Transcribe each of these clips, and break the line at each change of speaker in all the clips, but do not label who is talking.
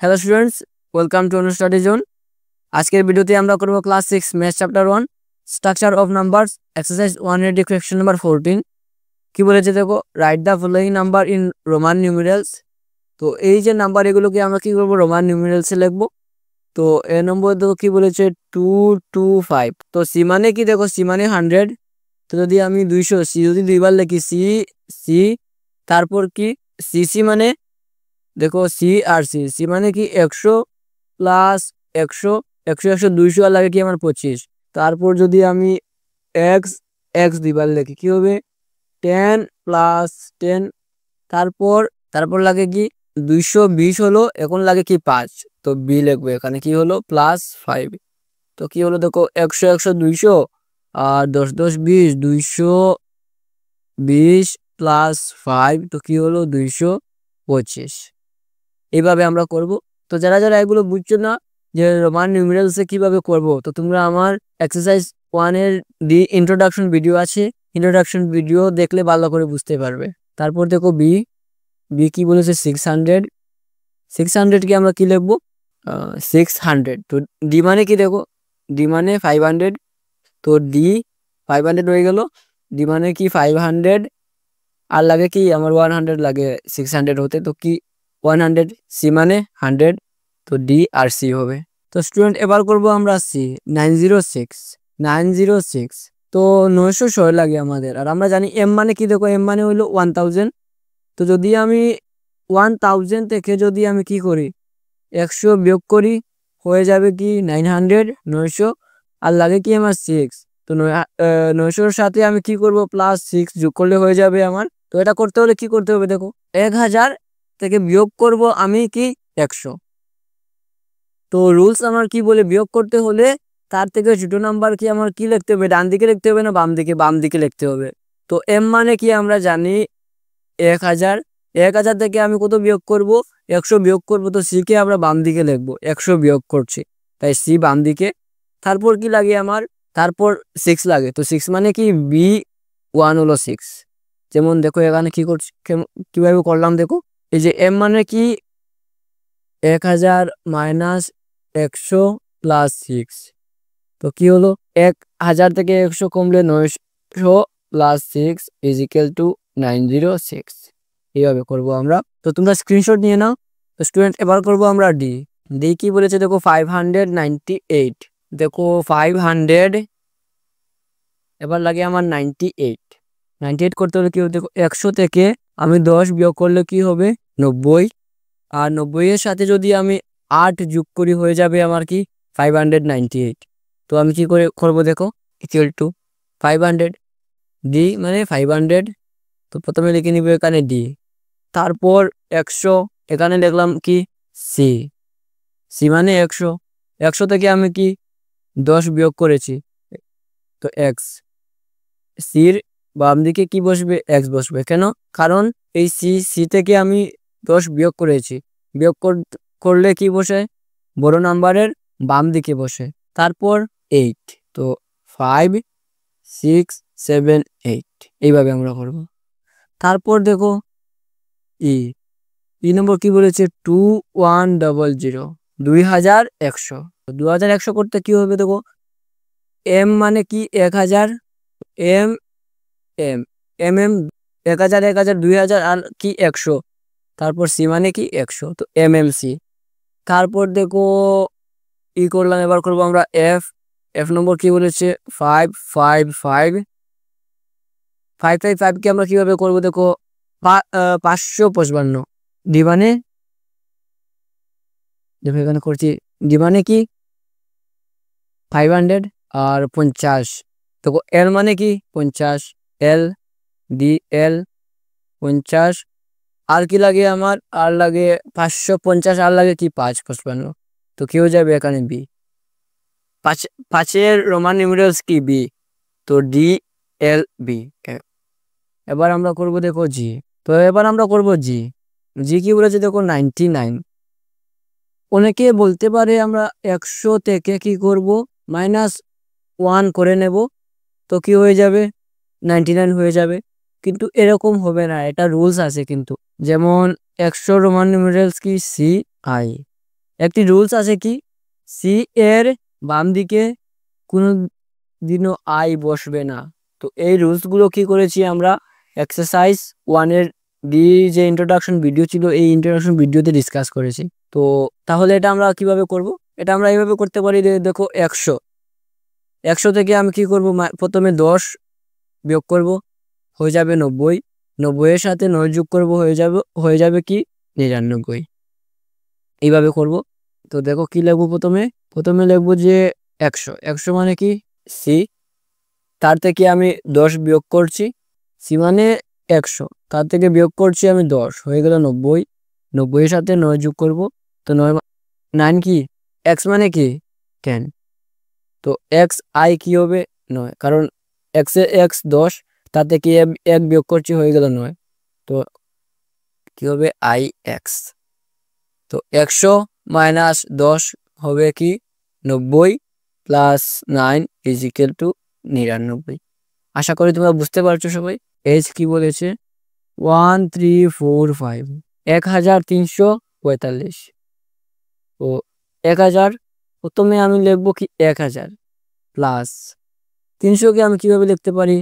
Hello students, welcome to study zone. আজকের ভিডিওতে আমরা করব class 6 math chapter 1 structure of numbers exercise 1 এর কোয়েশ্চন নাম্বার 14। কি বলেছে দেখো, write the following number in Roman numerals. তো এই যে নাম্বার এগুলোকে আমরা কি করব, রোমান নিউমেরালসে লিখবো। তো এ নম্বর দেখো কি বলেছে 225। তো সি মানে কি দেখো, সি মানে 100। তো যদি আমি 200, সি যদি দুইবার লিখি সি সি, তারপর কি সি সি মানে দেখো সি আর সি, সি মানে কি 100 প্লাস 100 100 100 200 আর লাগে কি আমার 25। তারপর যদি আমি এক্স এক্স দুইবার লিখি কি হবে 10 প্লাস 10। তারপর তারপর লাগে কি 220 হলো, এখন লাগে কি 5। তো বি লিখবো এখানে কি হলো +5। তো কি হলো দেখো 100 100 200 আর 10 10 20, 220 প্লাস 5, তো কি হলো 225। এইভাবে আমরা করব। তো যারা যারা এগুলো বুঝছো না যে রোমান নিউমেরালসে কিভাবে করব, তো তোমরা আমার এক্সারসাইজ 1 এর ইন্ট্রোডাকশন ভিডিও আছে, ইন্ট্রোডাকশন ভিডিও দেখলে ভালো করে বুঝতে পারবে। তারপর দেখো বি বি কি বলেছে 600। 600 কি আমরা কি লিখবো 600। তো ডি মানে কি দেখো, ডি মানে 500। তো ডি 500 হয়ে গেল। ডি মানে কি 500 আর লাগে কি আমার 100 লাগে 600 হতে, তো কি 100। সি মানে 100, তো ডি আর সি হবে। তো স্টুডেন্ট এবার করব আমরা সি 906। তো 906 লাগে আমাদের, আর আমরা জানি এম মানে কি দেখো, এম মানে হইলো 1000। তো যদি আমি 1000 থেকে যদি আমি কি করি 100 বিয়োগ করি, হয়ে যাবে কি 900 900 আর লাগে কি আমার 6। তো 900-র সাথে আমি কি করব +6 যোগ করলে হয়ে যাবে আমার। তো এটা করতে হলে কি করতে হবে দেখো, 1000 থেকে বিয়োগ করব আমি কি 100। তো রুলস আমার কি বলে, বিয়োগ করতে হলে তার থেকে ছোট নাম্বার কি আমার কি লিখতে হবে, ডান দিকে লিখতে হবে না বাম দিকে, বাম দিকে লিখতে হবে। তো এম মানে কি আমরা জানি 1000। 1000 থেকে আমি কত বিয়োগ করব 100 বিয়োগ করব। তো সি কে আমরা বাম দিকে লিখবো, 100 বিয়োগ করছি তাই সি বাম দিকে। তারপর কি লাগে আমার, তারপর 6 লাগে। তো 6 মানে কি বি 1 হলো 6। যেমন দেখো এখানে কি করছি, কিভাবে করলাম দেখো, এই যে এম মানে কি 1000 মাইনাস 100 প্লাস 6। তো কি হলো 1000 থেকে 100 কমলে 900 প্লাস 6 ইজ ইকুয়াল টু 906। এইভাবে করবো আমরা। তো তোমরা স্ক্রিনশট নিয়ে নাও। তো স্টুডেন্ট এবার করবো আমরা ডি। ডি কি বলেছে দেখো 598। দেখো 500 এবার লাগে আমার 98 করতে হলে কি হবে দেখো, 100 থেকে আমি 10 বিয়োগ করলে কি হবে 90, আর 90 এর সাথে যদি আমি 8 যোগ করি হয়ে যাবে আমার কি 598। তো আমি কি করে করবো দেখো, ইকুয়াল টু 500, ডি মানে 500। তো প্রথমে লিখে নিব এখানে ডি, তারপর 100 এখানে লিখলাম কি সি, সি মানে 100। 100 থেকে আমি কি 10 বিয়োগ করেছি, তো এক্স। সির বাম দিকে কি বসবে, এক্স বসবে। কেন, কারণ এই সি থেকে আমি 10 বিয়োগ করেছি, বিয়োগ করলে কি বসে, বড় নাম্বারের বাম দিকে বসে। তারপর 8, তো 5 6 7 8 এইভাবে আমরা করব। তারপর দেখো ই নম্বর কি বলেছে 2100, 2100। 2100 করতে কি হবে দেখো, এম মানে কি 1000, এম এম এম এম 1000 1000 2000 আর কি 100। তারপর সি মানে কি 100, তো এম এম সি। তারপর দেখো ই করলাম, এবার করবো আমরা এফ। এফ নম্বর কি বলেছে 555। 555 কে আমরা কিভাবে করবো দেখো 555। ডি মানে দেখো এখানে করছি, ডি মানে কি 500 আর 50। দেখো এল মানে কি 50, এল ডি এল 50। আর কি লাগে আমার, আর লাগে 550, আর লাগে কি 555। তো কি হয়ে যাবে এখানে বি। 5 এর রোমান নিউমেরালস কি বি, তো ডি এল বি। এবার আমরা করব দেখো জি। তো এবার আমরা করব জি। জি কি বলেছে দেখো 99। অনেকে বলতে পারে আমরা 100 থেকে কি করব -1 করে নেব, তো কি হয়ে যাবে 99 হয়ে যাবে। কিন্তু এরকম হবে না, এটা রুলস আছে কিন্তু। যেমন 100 রোমান নিউমেরালস কি সি আই, একটি রুলস আছে কি, সি এর বাম দিকে কোনো দিনও আই বসবে না। তো এই রুলসগুলো কি করেছি আমরা এক্সারসাইজ 1-এর ডি যে ইন্ট্রোডাকশন ভিডিও ছিল, এই ইন্ট্রোডাকশন ভিডিওতে ডিসকাস করেছি। তো তাহলে এটা আমরা কিভাবে করব, এটা আমরা এইভাবে করতে পারি। দেখো 100 থেকে আমি কি করব, প্রথমে 10 বিয়োগ করব, হয়ে যাবে 90। 90-এর সাথে 9 যোগ করব, হয়ে যাবে কি 99। এইভাবে করব। তো দেখো কি লিখবো, প্রথমে লিখবো যে 100 মানে কি সি, তার থেকে আমি 10 বিয়োগ করছি, সি মানে 100, তার থেকে বিয়োগ করছি আমি 10, হয়ে গেল 90। 90-এর সাথে 9 যোগ করব, তো 9 কি এক্স মানে কি 10। তো এক্স আই কি হবে 9, কারণ এক্স 10, তার থেকে 1 বিয়োগ করছি, হয়ে গেল 9। তো কি হবে আই এক্স। তো 100 মাইনাস 10 হবে কি 90 প্লাস 9 ইজ ইকুয়াল টু 99। আশা করি তোমরা বুঝতে পারছো সবাই। এজ কি বলেছে 1345, 1345। তো 1000, প্রথমে আমি লিখবো কি 1000 প্লাস 300কে আমি কিভাবে লিখতে পারি,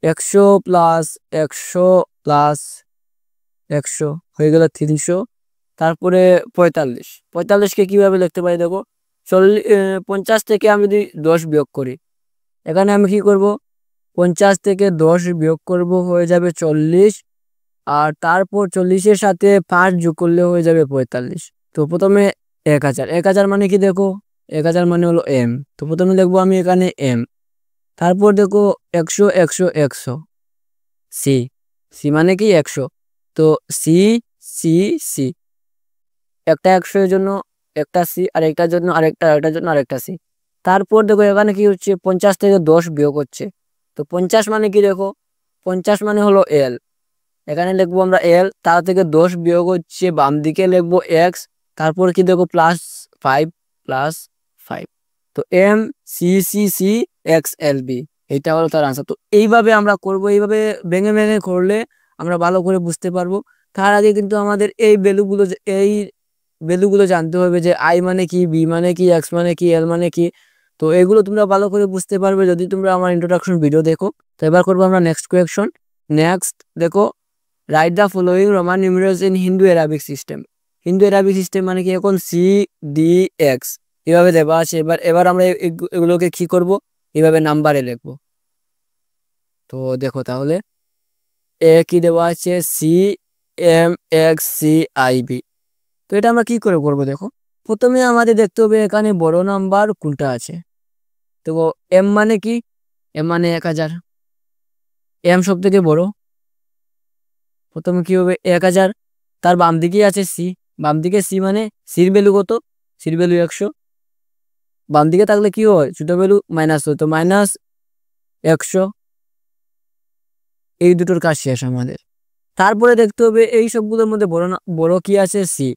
100 প্লাস 100 প্লাস 100, হয়ে গেল 300। তারপরে 45কে কিভাবে লিখতে পারি, দেখো 50 থেকে আমি যদি 10 বিয়োগ করি, এখানে আমি কি করব 50 থেকে 10 বিয়োগ করব, হয়ে যাবে 40, আর তারপর 40-এর সাথে 5 যোগ করলে হয়ে যাবে 45। তো প্রথমে 1000 মানে কি, দেখো 1000 মানে হলো এম। তো প্রথমে লিখবো আমি এখানে এম, তারপর দেখো 100 100 100, সি, সি মানে কি 100। তো সি সি সি, একটা 100-এর জন্য একটা সি, আর একটার জন্য আরেকটার জন্য আরেকটা সি। তারপর দেখো এখানে কি হচ্ছে 50 থেকে 10 বিয়োগ হচ্ছে, তো 50 মানে কি, দেখো 50 মানে হলো এল, এখানে লিখবো আমরা এল, তার থেকে 10 বিয়োগ হচ্ছে, বাম দিকে লিখবো এক্স, তারপর কি দেখো +5, তো M C C C X L V, এটা হলো তার আনসার। তো এইভাবে আমরা করব, এইভাবে ভেঙে ভেঙে করলে আমরা ভালো করে বুঝতে পারবো। তার আগে কিন্তু আমাদের এই ভ্যালুগুলো জানতে হবে, যে আই মানে কি, বি মানে কি, এক্স মানে কি, এল মানে কি। তো এগুলো তোমরা ভালো করে বুঝতে পারবে যদি তোমরা আমার ইন্ট্রোডাকশন ভিডিও দেখো। তো এবার করবো আমরা নেক্সট কোয়েকশন। নেক্সট দেখো, write the following Roman numerals in Hindu Arabic system. Hindu Arabic system মানে কি, এখন সি ডি এক্স এভাবে দেওয়া আছে। এবার আমরা এগুলোকে কি করব, এভাবে নাম্বারে লিখবো। তো দেখো তাহলে এ কি দেওয়া আছে, C M X C I V. তো এটা আমরা কি করে করবো, দেখো প্রথমে আমাদের দেখতে হবে এখানে বড় নাম্বার কোনটা আছে। তো এম মানে কি, এম মানে 1000, এম সব থেকে বড়, প্রথমে কি হবে 1000, তার বাম দিকে আছে সি, বাম দিকে সি মানে সির ভ্যালু কত, সির ভ্যালু 100, বাম দিকে থাকলে কি হয় ছোট ভ্যালু মাইনাস হয়, তো মাইনাস 100। এই দুটোর কাজ শেষ আমাদের। তারপরে দেখতে হবে এই সবগুলোর মধ্যে বড় কি আছে সি,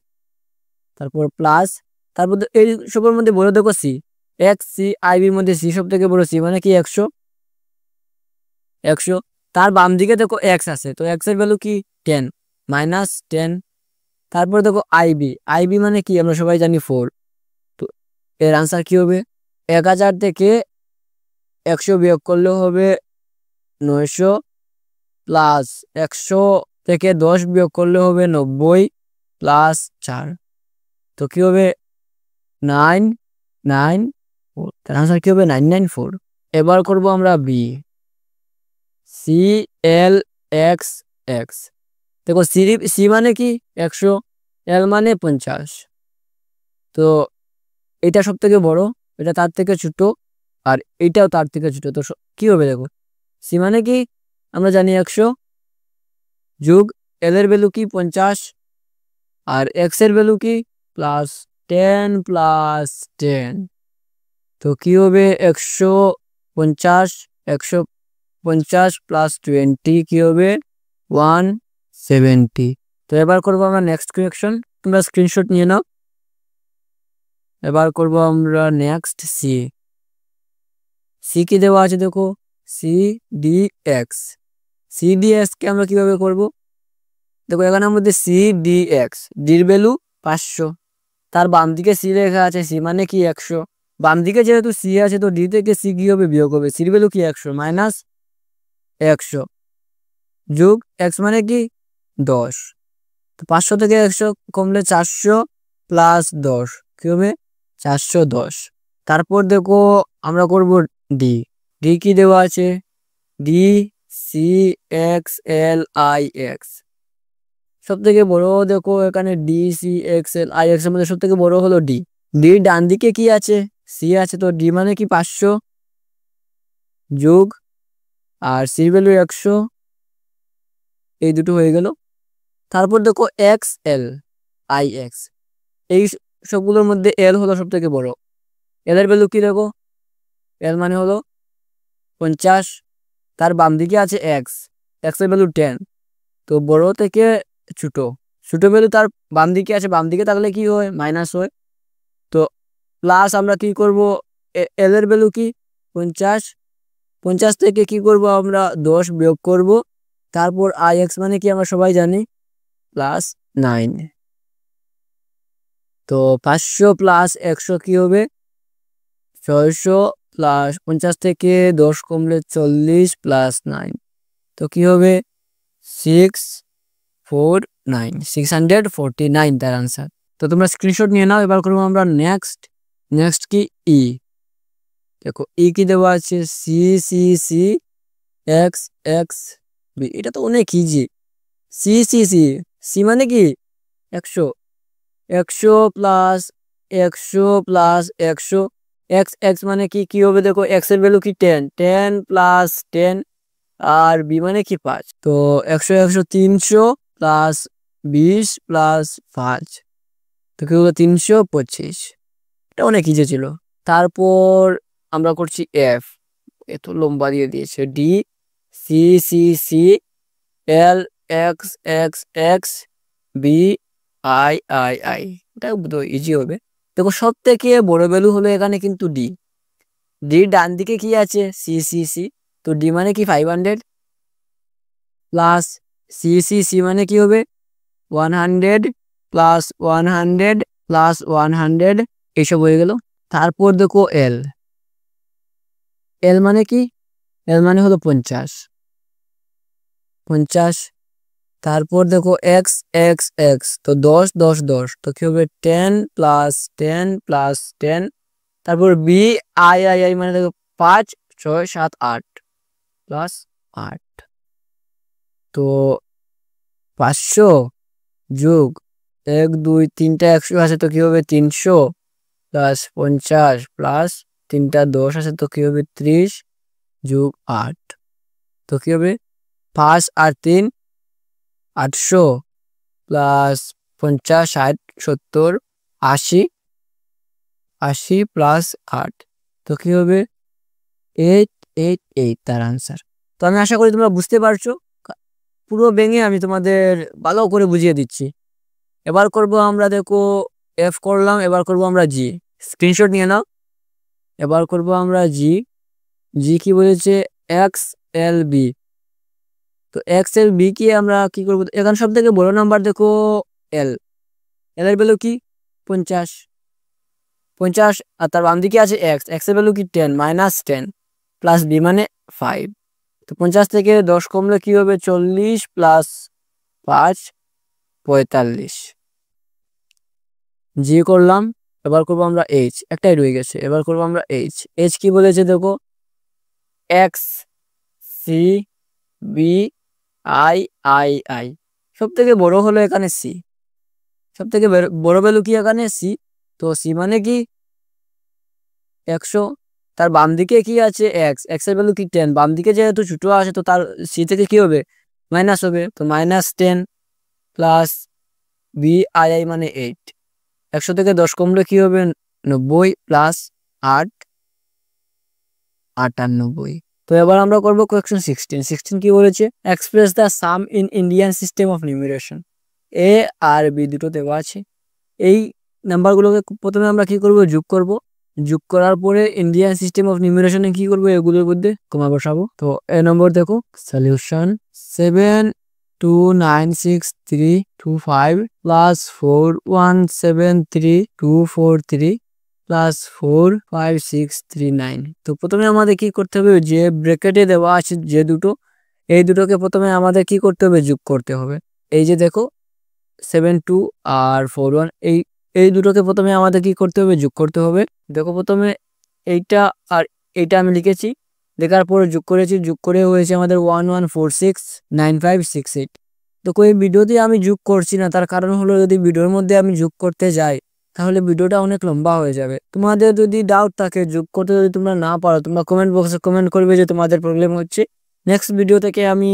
তারপর প্লাস, তারপর এই সবের মধ্যে বড় দেখো সি, এক্স সি আই বির মধ্যে সি সব থেকে বড়, সি মানে কি 100। তার বাম দিকে দেখো এক্স আছে, তো এক্স এর ভ্যালু কি 10, মাইনাস 10। তারপর দেখো আইবি মানে কি, আমরা সবাই জানি 4। তো এর আনসার কি হবে, 1000 থেকে 100 বিয়োগ করলে হবে 900, প্লাস 100 থেকে 10 বিয়োগ করলে হবে 90, প্লাস 4। তো কি হবে 994, তার আনসার কি হবে 994। এবার করব আমরা B, C L X X. দেখো সি মানে কি 100, এল মানে 50। তো এটা সব থেকে বড়, এটা তার থেকে ছোট, আর এটাও তার থেকে ছোট। তো কি হবে, দেখো সি মানে কি আমরা জানি 100, যোগ এল এর ভ্যালু কি 50, আর এক্স এর ভ্যালু কি +10 প্লাস 10। তো কি হবে 150, 150 প্লাস 20 কি হবে 170। তো এবার করবো আমরা নেক্সট কোয়েকশন, তোমরা স্ক্রিনশট নিয়ে নাও। এবার করব আমরা নেক্সট সি কি দেওয়া আছে, দেখো C D X. C D X কে আমরা কিভাবে করব, দেখো এখানে আমাদের সি ডি এক্স, ডির ভ্যালু 500, তার বাম দিকে সি লেখা আছে, সি মানে কি 100, বাম দিকে যেহেতু সি আছে তো ডি থেকে সি কি হবে, বিয়োগ হবে, সির ভ্যালু কি 100 মাইনাস 100 যোগ এক্স মানে কি 10। তো 500 থেকে 100 কমলে 400 প্লাস 10 কি হবে 410। তারপর দেখো আমরা করব ডি, ডি কি দেওয়া আছে, D C X L I X. সব থেকে বড় দেখো এখানে D C X L I X এর মধ্যে সব থেকে বড় হলো ডি, ডি ডান দিকে কি আছে, সি আছে, তো ডি মানে কি 500 যোগ আর সির ভ্যালু 100, এই দুটো হয়ে গেল। তারপর দেখো এক্স এল আই এক্স, এই সবগুলোর মধ্যে এল হলো সব থেকে বড়, এল এর ভ্যালু কি দেখো, এল মানে হলো 50, তার বাম দিকে আছে এক্স, এক্স এর ভ্যালু 10, তো বড় থেকে ছোট, ছোট ভ্যালু তার বাম দিকে আছে, বাম দিকে থাকলে কি হয় মাইনাস হয়, তো প্লাস আমরা কি করব, এল এর ভ্যালু কি 50, 50 থেকে কি করব আমরা 10 বিয়োগ করব, তারপর আই এক্স মানে কি আমরা সবাই জানি প্লাস 9, তো 500 প্লাস 100 কি হবে 600 প্লাস 50 থেকে 10 কমলে 40 প্লাস 9, তো কি হবে 649 তার আনসার। তো তোমরা স্ক্রিনশট নিয়ে নাও। এবার করবো আমরা নেক্সট, নেক্সট কি ই, দেখো ই কি দেওয়া আছে, C C C X X V, এটা তো অনেক easy, C C C, C মানে কি 100, 100 প্লাস 100 প্লাস 100, এক্স এক্স মানে কি কি হবে দেখো, এক্স এর ভ্যালু কি 10, 10 প্লাস 10 আর বি মানে কি 5, তো 100 100 300 প্লাস 20 প্লাস 5, তো কি হলো 325, এটা অনেক ইজি ছিল। তারপর আমরা করছি এফ, এত লম্বা দিয়ে দিয়েছে, D C C C L X X X V I I I, এটা ইজি হবে। দেখো সব থেকে বড় ভ্যালু হলো এখানে কিন্তু ডি, ডি ডান দিকে কি আছে সি সি সি, তো ডি মানে কি 500 প্লাস সি সি সি মানে কি হবে 100 প্লাস 100 প্লাস 100, এইসব হয়ে গেল। তারপর দেখো এল, এল মানে কি, এল মানে হলো 50, 50, তারপর দেখো এক্স এক্স এক্স, তো 10 10 10, তো কি হবে 10 প্লাস 10 প্লাস 10, তারপর বি আই আই আই মানে দেখো 5 6 7 8 প্লাস 8, তো 500 যোগ 1 2 3টা 100 আছে, তো কি হবে 300 প্লাস 50 প্লাস 3টা 10 আছে, তো কি হবে 30 যোগ 8, তো কি হবে 5 আর 3 800 প্লাস 50 60 70 80 80 প্লাস 8, তো কি হবে 888 তার আনসার। তো আমি আশা করি তোমরা বুঝতে পারছো, পুরো ভেঙে আমি তোমাদের ভালো করে বুঝিয়ে দিচ্ছি। এবার করব আমরা দেখো এফ করলাম, এবার করব আমরা জি, স্ক্রিনশট নিয়ে নাও। এবার করব আমরা জি, জি কি বলেছে এক্স এল বি, তো এক্স এল বি কি আমরা কি করবো, এখানে সব থেকে বড় নাম্বার দেখো এল, এল এর ভ্যালু কি 50, 50 আর তার বাম দিকে আছে এক্স, এক্স এর ভ্যালু কি 10 মাইনাস 10 প্লাস বি মানে 5, তো 50 থেকে 10 কমলে কি হবে 40 প্লাস 5 45, জি করলাম। এবার করবো আমরা এইচ, একটাই রয়ে গেছে, এবার করবো আমরা এইচ, এইচ কি বলেছে দেখো X C V I I I, সব থেকে বড় হলো এখানে সি, সব থেকে বড় ভ্যালু কি এখানে সি, তো সি মানে কি 100, তার বাম দিকে কি আছে এক্স, এক্স এর ভ্যালু কি 10, বাম দিকে যেহেতু ছোট আছে তো তার সি থেকে কি হবে মাইনাস হবে, তো minus 10 plus V I I মানে 8, 100 থেকে 10 কমলে কি হবে 90 প্লাস 8 98। তো এবার আমরা করবো কোয়েকশন 16, 16 কি বলেছে express the sum in Indian system of numeration, A আর বি দুটো দেওয়া আছে, এই নাম্বারগুলোকে প্রথমে আমরা কি করব যোগ করব, যোগ করার পরে ইন্ডিয়ান সিস্টেম অফ নিউমেরেশনে কি করব এগুলোর মধ্যে কমা বসাবো। তো এ নম্বর দেখো সলিউশন 7 29632 প্লাস 4173 প্লাস 45639। তো প্রথমে আমাদের কি করতে হবে, যে ব্র্যাকেটে দেওয়া আছে যে দুটো, এই দুটোকে প্রথমে আমাদের কি করতে হবে, যোগ করতে হবে। এই যে দেখো 72 আর 41, এই দুটোকে প্রথমে আমাদের কি করতে হবে, যোগ করতে হবে। দেখো প্রথমে এইটা আর এইটা আমি লিখেছি, লেখার পরে যোগ করেছি, যোগ করে হয়েছে আমাদের 11469568। তো এই ভিডিওতে আমি যোগ করছি না, তার কারণ হলো যদি ভিডিওর মধ্যে আমি যোগ করতে যাই তাহলে ভিডিওটা অনেক লম্বা হয়ে যাবে। তোমাদের যদি ডাউট থাকে, যোগ করতে যদি তোমরা না পারো, তোমরা কমেন্ট বক্সে কমেন্ট করবে যে তোমাদের প্রবলেম হচ্ছে। নেক্সট ভিডিও থেকে আমি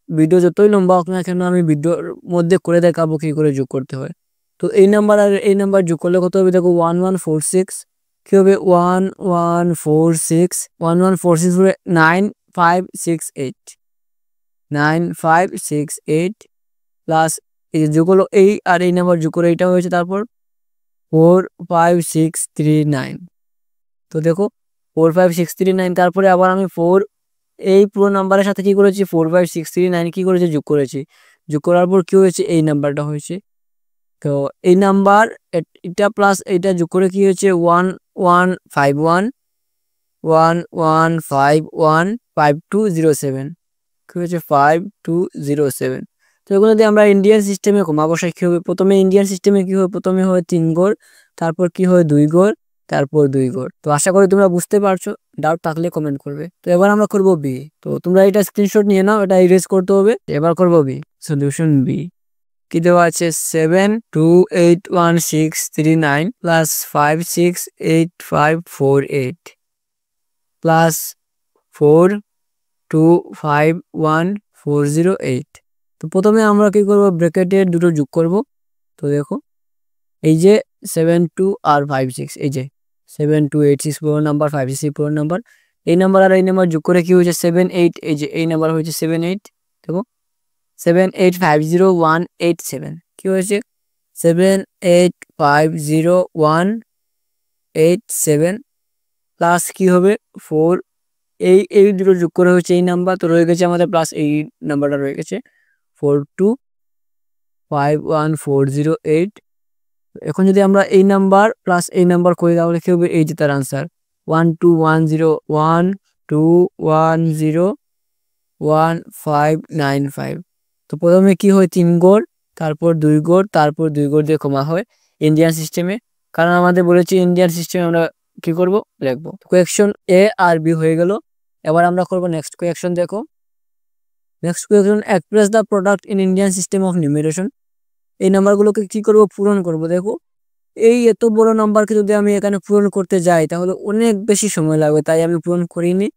ভিডিও যতই লম্বা হোক না কেন আমি ভিডিওর মধ্যে করে দেখাবো কি করে যোগ করতে হয়। তো এই নাম্বার আর এই নাম্বার যোগ করলে কত হবে, দেখো 1146 কি হবে, 1146 হবে 9568 প্লাস এই যোগ হলো এই আর এই নাম্বার যোগ করে এইটা হয়েছে, তারপর 45639। তো দেখো 45639, তারপরে আবার আমি এই পুরো নাম্বারের সাথে কি করেছি, 45639 কি করেছি, যোগ করেছি। যোগ করার পর কি হয়েছে, এই নাম্বারটা হয়েছে। তো এই নাম্বার এটা প্লাস এইটা যোগ করে কি হয়েছে, 11515207 কি হয়েছে, 5207। তো এগুলো দিয়ে আমরা ইন্ডিয়ান সিস্টেমে কমা বসাই কি হবে, প্রথমে ইন্ডিয়ান সিস্টেমে কি হবে, প্রথমে হয় 3 ঘর, তারপর কি হয় 2 ঘর, তারপর 2 ঘর। তো আশা করি তোমরা বুঝতে পারছো, ডাউট থাকলে কমেন্ট করবে। তো এবার আমরা করব বি। তো তোমরা এটা স্ক্রিনশট নিয়ে নাও, এটা ইরেজ করতে হবে। এবার করব বি, সলিউশন বি। কি দেওয়া আছে, 728169 প্লাস 568548 প্লাস 4251408। তো প্রথমে আমরা কি করব, ব্র্যাকেটের দুটো যোগ করব। তো দেখো এই যে 72 আর 56, এই যে 7286 পুরো নাম্বার, 566 পুরো নাম্বার, এই নাম্বার আর এই নাম্বার যোগ করে কি হয়েছে 78, এই যে এই নাম্বার হয়েছে 78। দেখো 7850187 কি হয়েছে, 7850187 প্লাস কি হবে 4, এই দুটো যোগ করে হচ্ছে এই নাম্বার, তো রয়ে গেছে আমাদের প্লাস এই নাম্বারটা রয়ে গেছে 4251408। এখন যদি আমরা এই নাম্বার প্লাস এই নাম্বার করি তাহলে কি হবে, এই যে তার আনসার 121012210595। তো প্রথমে কি হয় 3 ঘর, তারপর 2 ঘর, তারপর 2 ঘর দিয়ে কমা হয় ইন্ডিয়ান সিস্টেমে, কারণ আমাদের বলেছি ইন্ডিয়ান সিস্টেমে আমরা কি করব, লিখবো। কোয়েকশন এ আর বি হয়ে গেল। এবার আমরা করব নেক্সট কোয়েকশন। দেখো next question, express the product in Indian system of numeration. এই নাম্বারগুলোকে কি করব, পূরণ করব। দেখো এই এত বড় নাম্বারকে যদি আমি এখানে পূরণ করতে যাই তাহলে অনেক বেশি সময় লাগবে, তাই আমি পূরণ করিনি।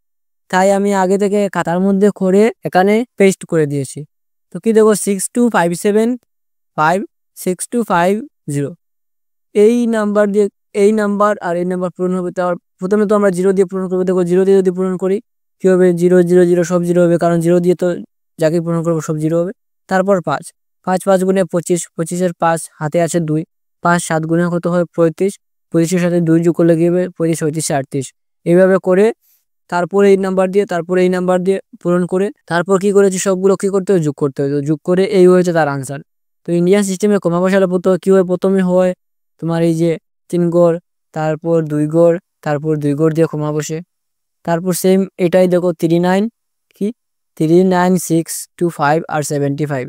তাই আমি আগে থেকে খাতার মধ্যে করে এখানে পেস্ট করে দিয়েছি। তো কি দেখো 62575 এই নাম্বার দিয়ে এই নাম্বার আর এই নাম্বার পূরণ হবে। তার প্রথমে তো আমরা 0 দিয়ে পূরণ করবো। দেখো 0 দিয়ে যদি পূরণ করি কি হবে, 0 0 0 সব 0 হবে, কারণ 0 দিয়ে তো যাকে পূরণ করবো সব 0 হবে। তারপর 5 5 5 গুণে 25, 25-এর 5 হাতে আছে 2, 5 7 গুণে কত হয় 35, 35-এর সাথে 2 যোগ করলে কি হবে 25 35 38। এইভাবে করে তারপরে এই নাম্বার দিয়ে তারপরে এই নাম্বার দিয়ে পূরণ করে তারপর কি করেছি, সবগুলো কি করতে হবে, যোগ করতে হবে। যোগ করে এই হয়েছে তার আনসার। তো ইন্ডিয়ান সিস্টেমে কমা বসালে কি হয়, প্রথমে হয় তোমার এই যে 3 ঘর, তারপর 2 ঘর, তারপর 2 ঘর দিয়ে কমা বসে, তারপর সেম এটাই দেখো 39 কি 39625 আর 75,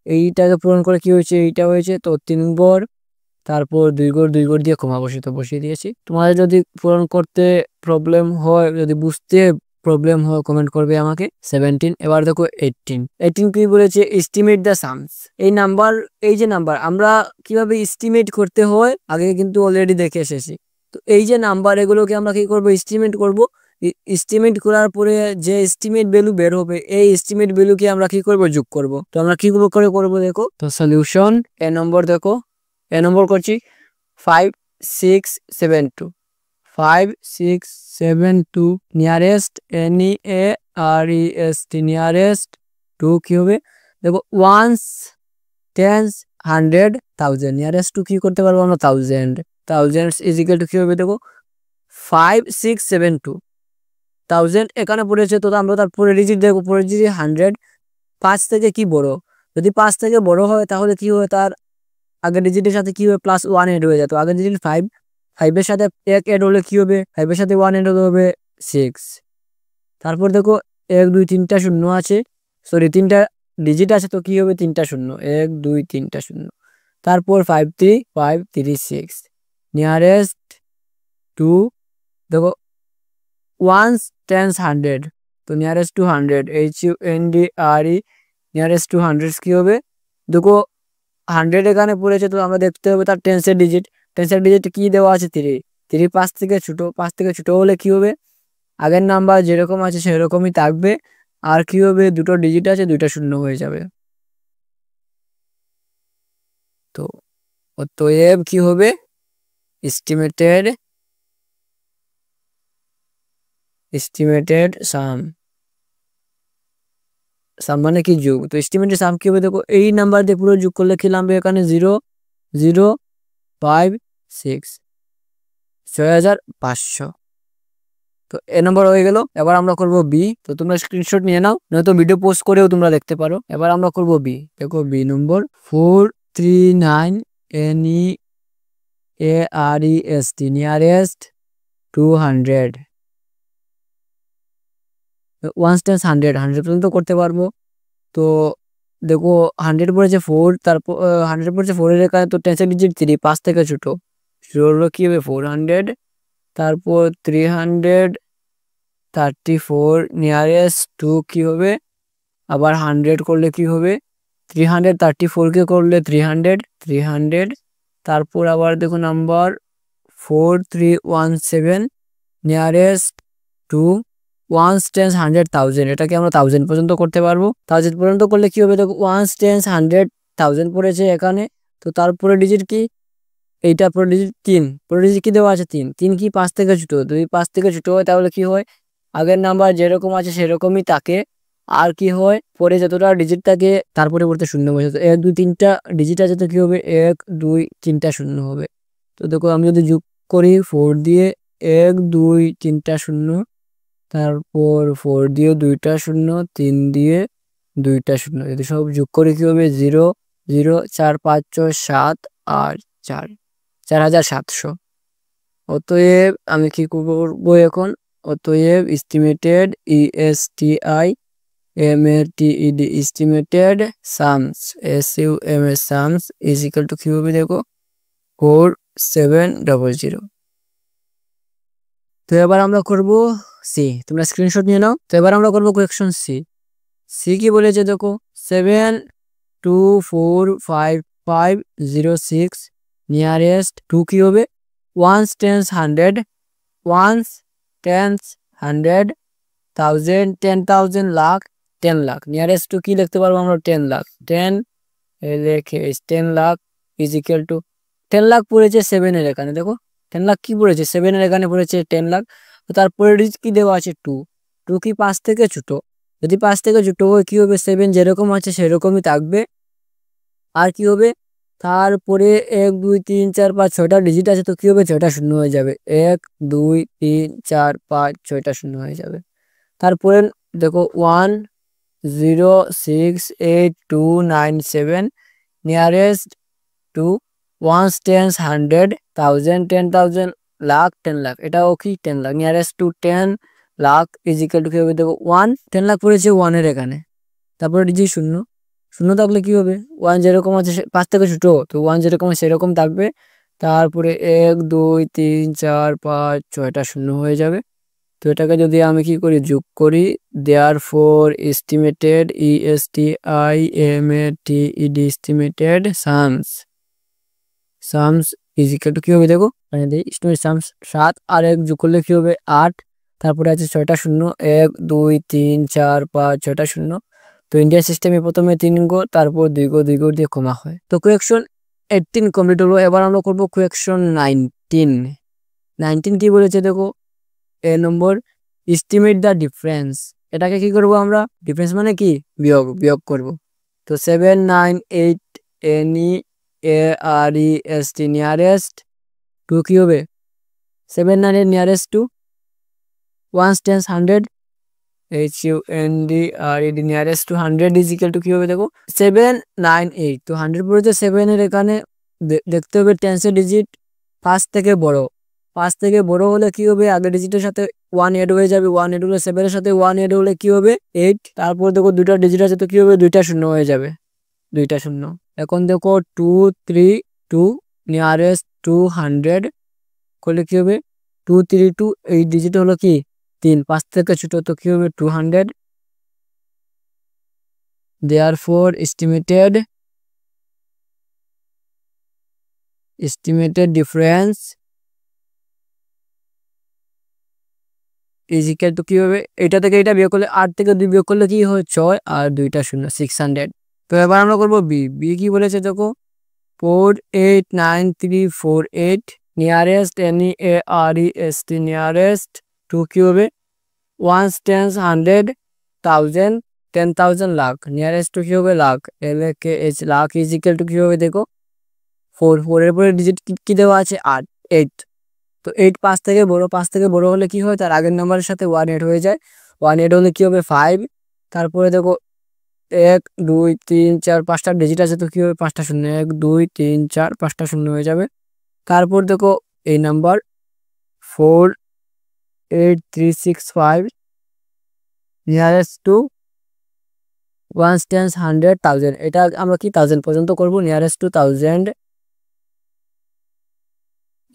এইটাকে পূরণ করে কি হয়েছে, এইটা হয়েছে। তো 3 ঘর, তারপর 2 ঘর 2 ঘর দিয়ে কমা বসিয়ে দিয়েছি। তোমাদের যদি পূরণ করতে প্রবলেম হয়, যদি বুঝতে প্রবলেম হয় কমেন্ট করবে আমাকে। 17। এবার দেখো 18 কি বলেছে, এস্টিমেট দ্য সামস। এই যে নাম্বার আমরা কিভাবে এস্টিমেট করতে হয় আগে কিন্তু অলরেডি দেখে এসেছি। তো এই যে নাম্বার এগুলোকে আমরা কি করব, এস্টিমেট করব। এস্টিমেট করার পরে যে এস্টিমেট ভ্যালু বের হবে এই এস্টিমেট ভ্যালুকে আমরা কি করব, যোগ করব। তো আমরা কি করে করব, দেখো তো সলিউশন এ নম্বর। দেখো এ নম্বর করছি 5672 নিয়ারেস্ট NEAREST নিয়ারেস্ট টু কি হবে, দেখো 1s 10s 100 1000 নিয়ারেস্ট টু কি করতে পারবো আমরা 1000 ইজ ইকুয়াল টু কি হবে, দেখো 5672 1000 এখানে পড়েছে। তো আমরা তার পরে ডিজিট দেখো, পরে ডিজিট 100, 5 থেকে কি বড় যদি 5 থেকে বড় হয় তাহলে কি হয়, তার আগের ডিজিটের সাথে কি হবে +1 এড হয়ে যায়। তো আগের ডিজিট 5, 5 এর সাথে 1 এড হলে কি হবে, 5 এর সাথে 1 এড হবে 6। তারপর দেখো 1 2 3টা শূন্য আছে, সরি 3টা ডিজিট আছে, তো কি হবে 3টা শূন্য, 1 2 3টা শূন্য। তারপর 5 3 5 3 6 নিয়ারেস্ট টু, দেখো 1 10 100, তো nearest to 100 HUNDRE, nearest to 100 কি হবে, দেখো 100 এখানে পড়েছে, তো আমরা দেখতে হবে তার টেন্সের ডিজিট। টেন্সের ডিজিট কি দেওয়া আছে 3, 3 5 থেকে ছোট, 5 থেকে ছোট হলে কি হবে, আগের নাম্বার যেরকম আছে সেরকমই থাকবে, আর কি হবে দুটো ডিজিট আছে, দুইটা শূন্য হয়ে যাবে। তো অতএব কি হবে, এস্টিমেটেড সাম, সাম মানে কি যোগ, তো এস্টিমেটেড সাম কি হবে, দেখো এই নাম্বার দিয়ে পুরো যোগ করলে কি নামবে এখানে 0 0 5 6 6500। তো এ নম্বর হয়ে গেল। এবার আমরা করব বি। তো তোমরা স্ক্রিনশট নিয়ে নাও, নয়তো ভিডিও পোস্ট করেও তোমরা দেখতে পারো। এবার আমরা করব বি। দেখো বি নম্বর 439 NEAREST, নিয়ারেস্ট 200, 1 10 100, 100 পর্যন্ত করতে পারবো। তো দেখো 100 পড়েছে 4, তারপর 100 পড়েছে 4 এর এখানে, তো 10 ডিজিট 3, 5 থেকে ছোট, হলো কি হবে 400, তারপর 334 নিয়ারেস্ট টু কি হবে, আবার 100 করলে কি হবে, 334 কে করলে 300, তারপর আবার দেখো নাম্বার 4317 নিয়ারেস্ট টু 1 10 100 1000, এটাকে আমরা 1000 পর্যন্ত করতে পারবো। 1000 পর্যন্ত করলে কি হবে, দেখো 1 10 100 1000 পড়েছে এখানে, তো তারপরে ডিজিট কি, এইটা পরে ডিজিট 3, পরে ডিজিট কি দেওয়া আছে 3, 3 কি 5 থেকে ছোট, যদি 5 থেকে ছোট হয় তাহলে কি হয়, আগের নাম্বার যেরকম আছে সেরকমই থাকে, আর কি হয় পরে যতটা ডিজিট থাকে তারপরে পড়তে শূন্য বসে, তো 1 2 3টা ডিজিট আছে, তো কি হবে 1 2 3টা শূন্য হবে। তো দেখো আমি যদি যোগ করি 4 দিয়ে 1 2 3টা শূন্য, তারপর 4 দিয়ে 2টা শূন্য, 3 দিয়ে 2টা শূন্য, যদি সব যোগ করি কি হবে 0 0 4 5 6 7 8 4, 4700। অতএব আমি কি করবো এখন, অতএব estimated ESTIMATED estimated sums SUMS is equal to কি হবে, দেখো 4700। তো এবার আমরা করব সি, তোমরা স্ক্রিনশট নিয়ে নাও। তো এবার আমরা করবো কোয়েকশন সি। সি কি বলেছে দেখো 7245506 নিয়ারেস্ট টু কি হবে 1 10 100, 1 10 100 1000 10,000 লাখ 10 লাখ, নিয়ারেস্ট টু কি লিখতে পারবো আমরা 10 লাখ, 10 লেখে 10 lakh is equal two 10 lakh পড়েছে 7 এর এখানে, দেখো 10 লাখ কি পড়েছে 7 এর এখানে পড়েছে 10 লাখ। তো তারপরে কি দেওয়া আছে 2, 2 কি 5 থেকে ছোট, যদি 5 থেকে ছোট হয় কি হবে 7 যেরকম আছে সেরকমই থাকবে, আর কি হবে তারপরে 1 2 3 4 5 6টা ডিজিট আছে, তো কি হবে 6টা শূন্য হয়ে যাবে, 1 2 3 4 5 6টা শূন্য হয়ে যাবে। তারপরে দেখো 1 0 6 8 2 9 7 নিয়ারেস্ট টু 1 10 100 1000 10,000 লাখ 10 লাখ, এটাও কি 10 lakh, nearest to 10 lakh is equal to কি হবে, দেখো 1 10 লাখ পড়েছে 1 এর এখানে, তারপরে ডিজিট শূন্য, শূন্য থাকলে কি হবে 1 যেরকম আছে 5 থেকে ছোট, তো 1 যেরকম আছে সেরকম থাকবে, তারপরে 1 2 3 4 5 6টা শূন্য হয়ে যাবে। তো এটাকে যদি আমি কি করি যোগ করি, therefore estimated ESTIMATED estimated sums is equal to কি হবে, দেখো মানে এস্টিমেটেড সামস 7 আর 1 যোগ করলে কি হবে 8, তারপরে আছে 6টা শূন্য 1 2 3 4 5 6টা শূন্য। তো ইন্ডিয়ান সিস্টেমে প্রথমে 3 গো, তারপর 2 গো 2 গো দিয়ে কমা হয়। তো কোয়েকশন 18 কমপ্লিট হলো। এবার আমরা করবো কোয়েকশন 19 কি বলেছে দেখো, এ নম্বর এস্টিমেট দ্য ডিফারেন্স, এটাকে কি করব আমরা, ডিফারেন্স মানে কি বিয়োগ করব। তো 798 NEAREST নিয়ারেস্ট টু কি হবে 798 nearest to 1 10 100 HUNDRED nearest to 100 is equal to কি হবে দেখো 798। তো 100 পড়েছে 7 এর এখানে দেখতে হবে টেন্সের ডিজিট 5 থেকে বড়। 5 থেকে বড় হলে কি হবে আগের ডিজিটের সাথে 1 এড হয়ে যাবে। 1 এড হলে 7 এর সাথে 1 এড হলে কি হবে 8। তারপর দেখো দুইটা ডিজিট আছে তো কি হবে দুইটা শূন্য হয়ে যাবে, দুইটা শূন্য। এখন দেখো 2 3 2 নিয়ারেস্ট টু 100 করলে কি হবে 2 3 2। এই ডিজিট হলো কি 3, 5 থেকে ছোট তো কি হবে 200। therefore estimated difference is equal to কি হবে এটা থেকে এটা বিয়োগ করলে 8 থেকে 2 বিয়োগ করলে কি হয় 6 আর দুইটা শূন্য 600। তো এবার আমরা করব বি কি বলেছে দেখো 489348 নিয়ারেস্ট NEAREST নিয়ারেস্ট টু কি হবে 1 10 100 1000 10,000 লাখ নিয়ারেস্ট টু কি হবে lakh LAKH lakh is equal to কি হবে দেখো 4 4 এর পরে ডিজিট কি দেওয়া আছে 8 8। তো 8 5 থেকে বড়, 5 থেকে বড় হলে কি হয় তার আগের নাম্বারের সাথে 1 এড হয়ে যায়। 1 এড হলে কি হবে 5। তারপরে দেখো 1 2 3 4 5টা ডিজিট আছে তো কি হবে 5টা শূন্য 1 2 3 4 5টা শূন্য হয়ে যাবে। তারপর দেখো এই নাম্বার 48365 নিয়ারেস্ট টু 1 10 100 1000 এটা আমরা কি 1000 পর্যন্ত করব। নিয়ারেস্ট টু 1000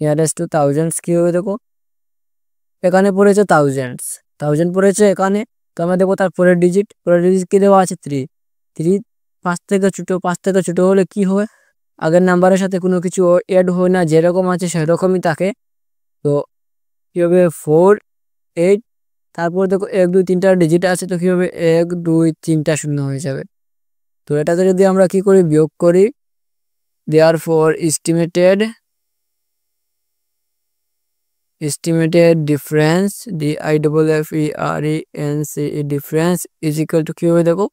নিয়ারেস্ট টু 1000 কি হবে দেখো এখানে পড়েছে 1000 পড়েছে এখানে। তো আমরা দেখো তার পরের ডিজিট কি দেওয়া আছে 3 3 5 থেকে ছোট, 5 থেকে ছোট হলে কি হয় আগের নাম্বারের সাথে কোনো কিছু এড হয় না, যেরকম আছে সেরকমই থাকে। তো কি হবে 4 8। তারপর দেখো 1 2 3টা ডিজিট আছে তো কি হবে 1 2 3টা শূন্য হয়ে যাবে। তো এটাতে যদি আমরা কি করি বিয়োগ করি therefore estimated difference DIFFERENCE difference is equal to কি হবে দেখো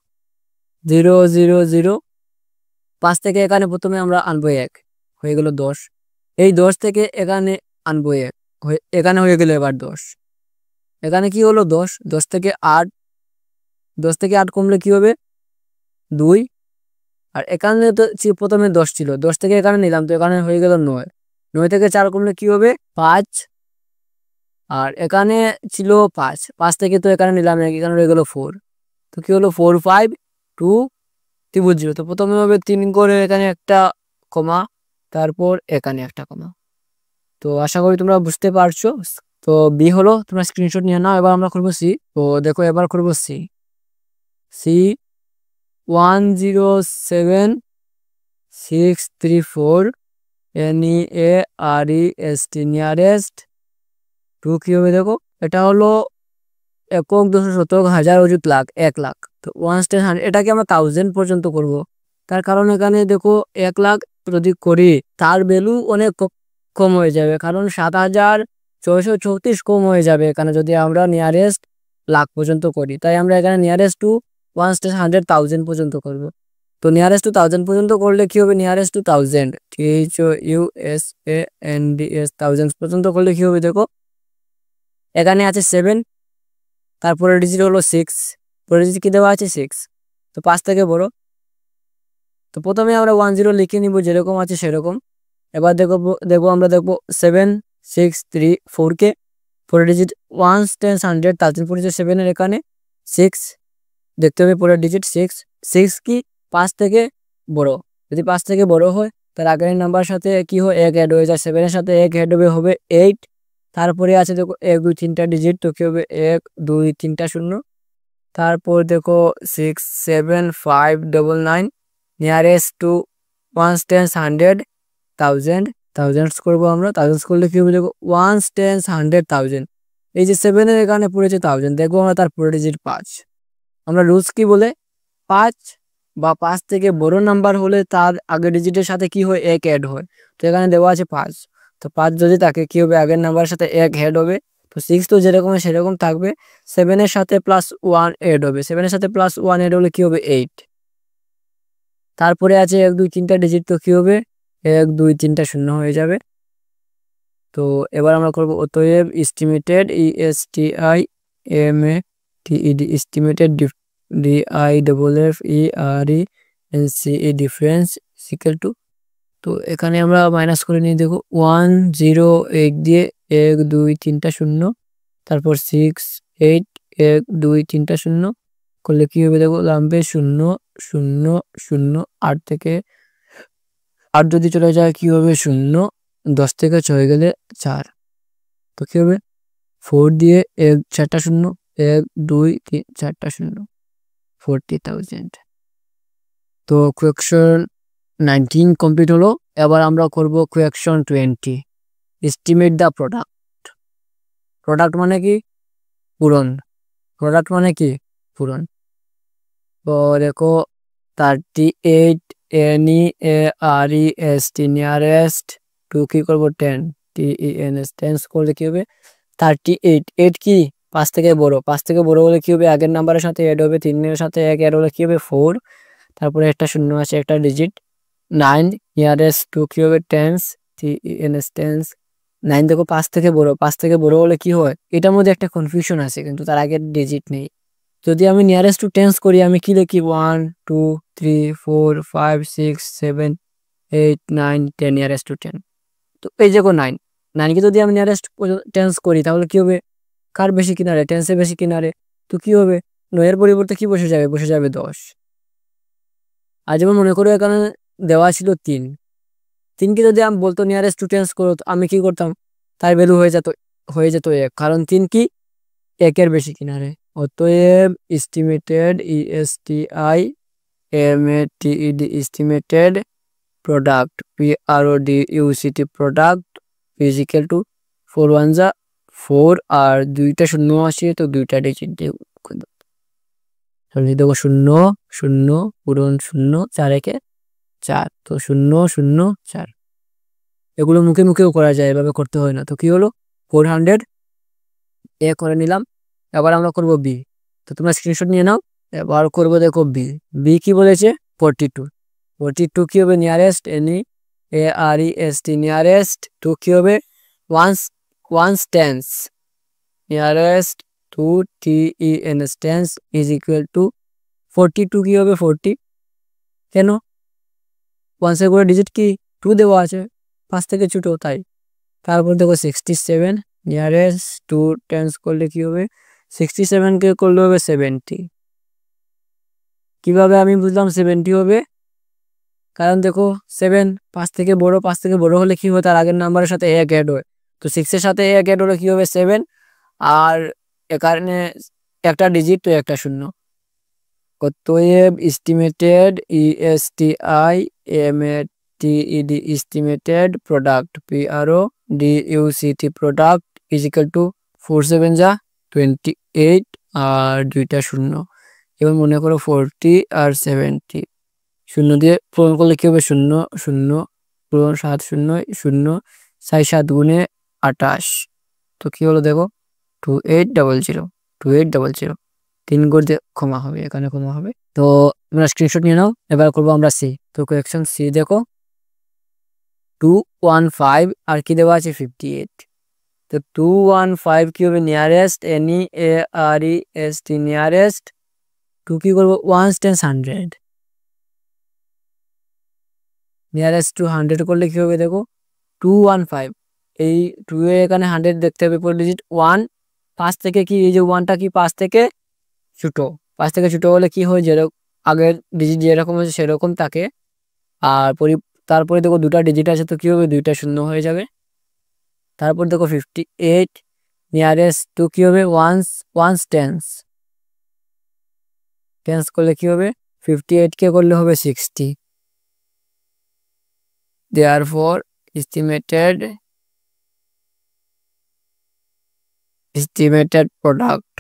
0 0 0। 5 থেকে এখানে প্রথমে আমরা আনবো 1 হয়ে গেল 10। এই 10 থেকে এখানে আনবো 1 এখানে হয়ে গেল এবার 10। এখানে কি হলো 10 10 থেকে 8 10 থেকে 8 কমলে কি হবে 2। আর এখানে তো প্রথমে 10 ছিল, 10 থেকে এখানে নিলাম তো এখানে হয়ে গেল 9 9 থেকে 4 কমলে কি হবে 5। আর এখানে ছিল 5 5 থেকে তো এখানে নিলাম এখানে হয়ে গেল 4। তো কি হলো 4 5 2 ত্রিভুজ 0। তো প্রথমে হবে 3 করে এখানে একটা কমা তারপর এখানে একটা কমা। তো আশা করি তোমরা বুঝতে পারছো। তো বি হলো তোমরা স্ক্রিনশট নিয়ে নাও। এবার আমরা করবো সি। তো দেখো এবার করবো সি 107634 NEAREST নিয়ারেস্ট টু কি হবে দেখো এটা হলো একক দশক শতক হাজার অযুত লাখ 1 লাখ। তো 1 10 100 এটাকে আমরা 1000 পর্যন্ত করব। তার কারণ এখানে দেখো 1 লাখ যদি করি তার ভ্যালু অনেক কম হয়ে যাবে, কারণ 7634 কম হয়ে যাবে এখানে যদি আমরা নিয়ারেস্ট লাখ পর্যন্ত করি। তাই আমরা এখানে নিয়ারেস্ট টু 1 10 1000 পর্যন্ত করব। তো নিয়ারেস্ট টু 1000 পর্যন্ত করলে কি হবে নিয়ারেস্ট টু 1000 THUSANDS 1000 পর্যন্ত করলে কি হবে দেখো এখানে আছে 7, তারপরে ডিজিট হলো 6, পরের ডিজিট কি দেওয়া আছে 6। তো 5 থেকে বড়। তো প্রথমে আমরা 10 লিখে নিব যেরকম আছে সেরকম। এবার দেখবো আমরা দেখবো 7 6 3 4 কে পরের ডিজিট 1 10 100 1000 পড়েছে 7 এর এখানে 6 দেখতে হবে পরের ডিজিট 6 6 কি 5 থেকে বড়। যদি 5 থেকে বড় হয় তার আগের নাম্বার সাথে কি হয় 1 অ্যাড হয়ে যায়, 7 এর সাথে 1 অ্যাড হবে 8। তারপরে আছে দেখো 1 2 3টা ডিজিট তো কি হবে 1 2 3টা শূন্য। তারপর দেখো 6 7 5 9 9 নিয়ারেস্ট টু 1 10 100 1000 1000 করবো আমরা। 1000 করলে কি হবে দেখো 1 10 100 1000। এই যে 7 এর এখানে পড়েছে 1000 দেখবো আমরা তার পরের ডিজিট 5। আমরা রুলস কি বলে 5 বা 5 থেকে বড় নাম্বার হলে তার আগের ডিজিটের সাথে কি হয় 1 অ্যাড হয়। তো এখানে দেওয়া আছে 5। তো 5 যদি থাকে কি হবে আগের নাম্বারের সাথে 1 অ্যাড হবে। তো 6 তো যেরকম সেরকম থাকবে, 7 এর সাথে +1 অ্যাড হবে, 7 এর সাথে +1 অ্যাড হলে কি হবে 8। তারপরে আছে 1 2 3টা ডিজিট তো কি হবে 1 2 3টা শূন্য হয়ে যাবে। তো এবার আমরা করব অতএব estimated ESTIMATED TED estimated DIFFERE difference equal to, তো এখানে আমরা মাইনাস করে নিয়ে দেখো 1 0 1 দিয়ে 1 2 3টা শূন্য, তারপর 6 8 1 2 3টা শূন্য করলে কি হবে দেখো লাম্বে 0 0 0 8 থেকে 8 যদি চলে যায় কি হবে 0, 10 থেকে 6 গেলে 4, তো কি হবে 4 দিয়ে 1 4টা শূন্য 1 2 3 4টা শূন্য 40,000। তো কোয়েকশন 19 কমপ্লিট হলো। এবার আমরা করব question 20, estimate the product. Product মানে কি পূরণ, প্রোডাক্ট মানে কি পূরণ। তো দেখো 38 NEAREST নিয়ারেস্ট টু কি করবো 10 TENS টেন্স করলে কি হবে 38, 8 কি 5 থেকে বড়, 5 থেকে বড় হলে কি হবে আগের নাম্বারের সাথে অ্যাড হবে, 3 এর সাথে 1 অ্যাড হলে কি হবে 4, তারপরে একটা শূন্য আছে একটা ডিজিট। 9 নিয়ারেস্ট টু কি হবে টেন্স TENS টেন্স। 9 দেখো 5 থেকে বড়, 5 থেকে বড় হলে কি হয় এটার মধ্যে একটা কনফিউশন আছে কিন্তু তার আগের ডিজিট নেই। যদি আমি নিয়ারেস্ট টু টেন্স করি আমি কি লিখি 1 2 3 4 5 6 7 8 9 10 নিয়ারেস্ট টু 10। তো এই যে 9 9কে যদি আমি নিয়ারেস্ট টেন্স করি তাহলে কি হবে কার বেশি কিনারে টেন্সের বেশি কিনারে, তো কি হবে 9 এর পরিবর্তে কি বসে যাবে 10। আর যেমন মনে করো এখানে দেওয়া ছিল 3, 3কে যদি আমি বলতো নিয়ারেস্ট টু টেন্স করো তো আমি কি করতাম তার ভ্যালু হয়ে যেত 1, কারণ 3 কি 1 এর বেশি কিনারে। অতএব estimated ESTIMATED estimated product PRODUCT product is equal to 4 1 যা 4 আর 2টা শূন্য আসে তো 2টা ডিজিট দিয়ে দেখো 0 0 পূরণ 0 4 একে 4, তো 0 0 4 এগুলো মুখে মুখেও করা যায়, এভাবে করতে হয় না। তো কি হলো 400 এ করে নিলাম। এবার আমরা করব বি, তো তোমরা স্ক্রিনশট নিয়ে নাও। এবার করব দেখো বি কি বলেছে 42, 42 কি হবে নিয়ারেস্ট NEAREST নিয়ারেস্ট টু কি হবে ones tens nearest to TENS tens is equal to 42 কি হবে 40, কেন ওয়ান্সের করে ডিজিট কি 2 দেওয়া আছে 5 থেকে ছোট তাই। তারপর দেখো 67 নিয়ারেস্ট টু টেন্স করলে কি হবে 67 কে করলে হবে 70। কিভাবে আমি বুঝলাম 70 হবে, কারণ দেখো 7 5 থেকে বড়, 5 থেকে বড় হলে কি হয় তার আগের নাম্বারের সাথে 1 অ্যাড হয়, তো 6 এর সাথে 1 অ্যাড হলে কি হবে 7, আর এখানে একটা ডিজিট তো একটা শূন্য। অতএব estimated ESTIMATED estimated product PRODUCT product is equal two 4 7 যা 28 আর 2টা শূন্য। এবার মনে করো 40 আর 70 শূন্য দিয়ে পূরণ করলে কি হবে 0 0 পূরণ 7 0 0 6 7 গুণে 28, তো কি হলো দেখো 2800 2800 3 করে দিয়ে ক্ষমা হবে, এখানে ক্ষমা হবে। তো তোমরা স্ক্রিনশট নিয়ে নাও। এবার করবো আমরা সি, তো কোয়েকশন সি দেখো 215 আর কি দেওয়া আছে 58, তো 215 কি হবে নিয়ারেস্ট NEAREST নিয়ারেস্ট টু কি করবো ওয়ান্স টেন্স 100 নিয়ারেস্ট টু 100 করলে কি হবে দেখো 215, এই 2 এ এখানে 100 দেখতে হবে পর ডিজিট 1, 5 থেকে কি এই যে 1টা কি 5 থেকে ছোট, 5 থেকে ছোট হলে কি হয় যেরকম আগের ডিজিট যেরকম আছে সেরকম থাকে, আর তারপরে দেখো 2টা ডিজিট আছে তো কি হবে 2টা শূন্য হয়ে যাবে। তারপর দেখো 58 নিয়ারেস্ট টু কি হবে ওয়ান্স টেন্স করলে কি হবে 58 কে করলে হবে 60, therefore estimated product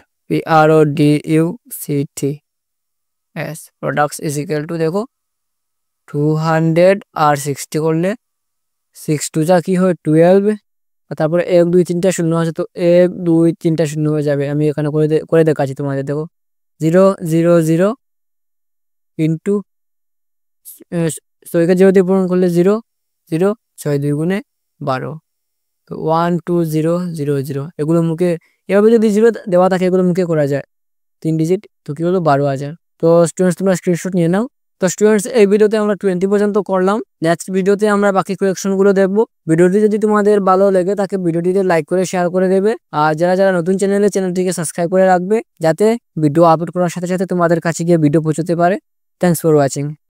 products is equal to দেখো 200 আর 60 করলে 6 2 যা কি হয় 12, তারপরে 1 2 3টা শূন্য আছে তো 1 2 3টা শূন্য হয়ে যাবে। আমি এখানে করে দেখাচ্ছি তোমাদের, দেখো 0 0 0 ইন্টু 6 কে 0 দিয়ে পূরণ করলে 0 0 6 2 গুণে 12, তো 1 2 0 0 0 এগুলো মুখে এভাবে যদি 0 দেওয়া থাকে এগুলো মুখে করা যায়। 3 ডিজিট, তো কি হলো 12,000। তো স্টুডেন্টস তোমরা স্ক্রিনশট নিয়ে নাও। তো স্টুডেন্টস এই ভিডিওতে আমরা 20 পর্যন্ত করলাম। নেক্সট ভিডিওতে আমরা বাকি কোয়েকশনগুলো দেখবো। ভিডিওটি যদি তোমাদের ভালো লেগে তাকে ভিডিওটিতে লাইক করে শেয়ার করে দেবে। আর যারা যারা নতুন চ্যানেলটিকে সাবস্ক্রাইব করে রাখবে, যাতে ভিডিও আপলোড করার সাথে সাথে তোমাদের কাছে গিয়ে ভিডিও পৌঁছতে পারে। Thanks for watching.